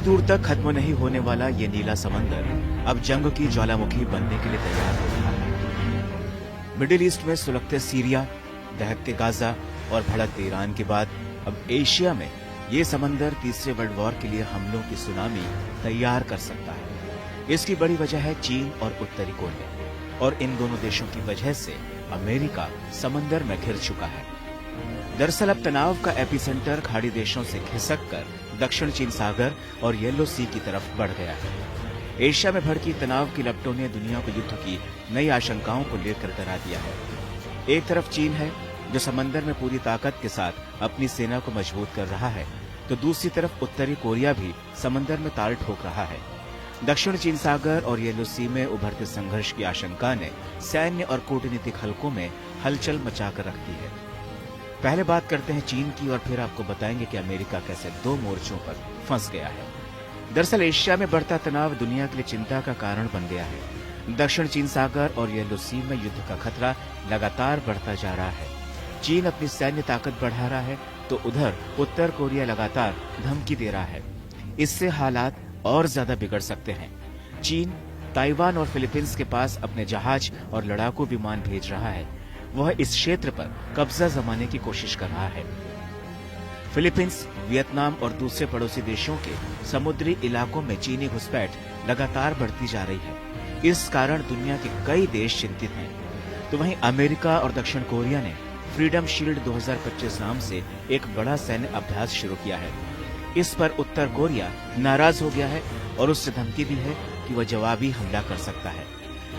दूर तक खत्म नहीं होने वाला ये नीला समंदर अब जंग की ज्वालामुखी बनने के लिए तैयार हो रहा है। मिडिल ईस्ट में सुलगते सीरिया, दहकते गाजा और भड़कते ईरान के बाद अब एशिया में ये समंदर तीसरे वर्ल्ड वॉर के लिए हमलों की सुनामी तैयार कर सकता है। इसकी बड़ी वजह है चीन और उत्तरी कोरिया, और इन दोनों देशों की वजह से अमेरिका समंदर में घिर चुका है। दरअसल अब तनाव का एपिसेंटर खाड़ी देशों से खिसक कर दक्षिण चीन सागर और येलो सी की तरफ बढ़ गया है। एशिया में भड़की तनाव की लपटों ने दुनिया को युद्ध की नई आशंकाओं को लेकर डरा दिया है। एक तरफ चीन है जो समंदर में पूरी ताकत के साथ अपनी सेना को मजबूत कर रहा है, तो दूसरी तरफ उत्तरी कोरिया भी समंदर में ताल ठोक रहा है। दक्षिण चीन सागर और येलो सी में उभरते संघर्ष की आशंका ने सैन्य और कूटनीतिक हलकों में हलचल मचाकर रख दी है। पहले बात करते हैं चीन की और फिर आपको बताएंगे कि अमेरिका कैसे दो मोर्चों पर फंस गया है। दरअसल एशिया में बढ़ता तनाव दुनिया के लिए चिंता का कारण बन गया है। दक्षिण चीन सागर और येलो सी में युद्ध का खतरा लगातार बढ़ता जा रहा है। चीन अपनी सैन्य ताकत बढ़ा रहा है, तो उधर उत्तर कोरिया लगातार धमकी दे रहा है। इससे हालात और ज्यादा बिगड़ सकते हैं। चीन ताइवान और फिलीपींस के पास अपने जहाज और लड़ाकू विमान भेज रहा है। वह इस क्षेत्र पर कब्जा जमाने की कोशिश कर रहा है। फिलीपींस, वियतनाम और दूसरे पड़ोसी देशों के समुद्री इलाकों में चीनी घुसपैठ लगातार बढ़ती जा रही है। इस कारण दुनिया के कई देश चिंतित हैं। तो वहीं अमेरिका और दक्षिण कोरिया ने फ्रीडम शील्ड 2025 नाम से एक बड़ा सैन्य अभ्यास शुरू किया है। इस पर उत्तर कोरिया नाराज हो गया है और उससे धमकी दी है कि वह जवाबी हमला कर सकता है।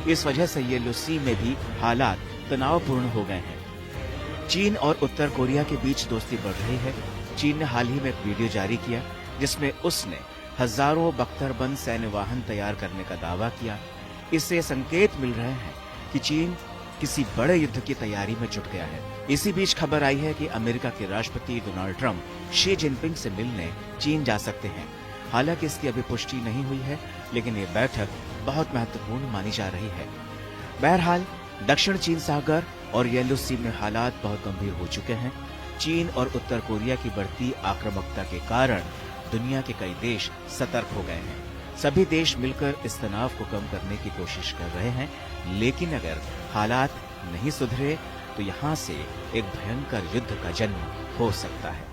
इस वजह से येलो सी में भी हालात तनावपूर्ण हो गए हैं। चीन और उत्तर कोरिया के बीच दोस्ती बढ़ रही है। चीन ने हाल ही में एक वीडियो जारी किया जिसमें उसने हजारों बख्तरबंद सैन्य वाहन तैयार करने का दावा किया। इससे संकेत मिल रहे हैं कि चीन किसी बड़े युद्ध की तैयारी में जुट गया है। इसी बीच खबर आई है कि अमेरिका के राष्ट्रपति डोनाल्ड ट्रंप शी जिनपिंग से मिलने चीन जा सकते हैं। हालांकि इसकी अभी पुष्टि नहीं हुई है, लेकिन ये बैठक बहुत महत्वपूर्ण मानी जा रही है। बहरहाल दक्षिण चीन सागर और येलो सी में हालात बहुत गंभीर हो चुके हैं। चीन और उत्तर कोरिया की बढ़ती आक्रामकता के कारण दुनिया के कई देश सतर्क हो गए हैं। सभी देश मिलकर इस तनाव को कम करने की कोशिश कर रहे हैं, लेकिन अगर हालात नहीं सुधरे तो यहाँ से एक भयंकर युद्ध का जन्म हो सकता है।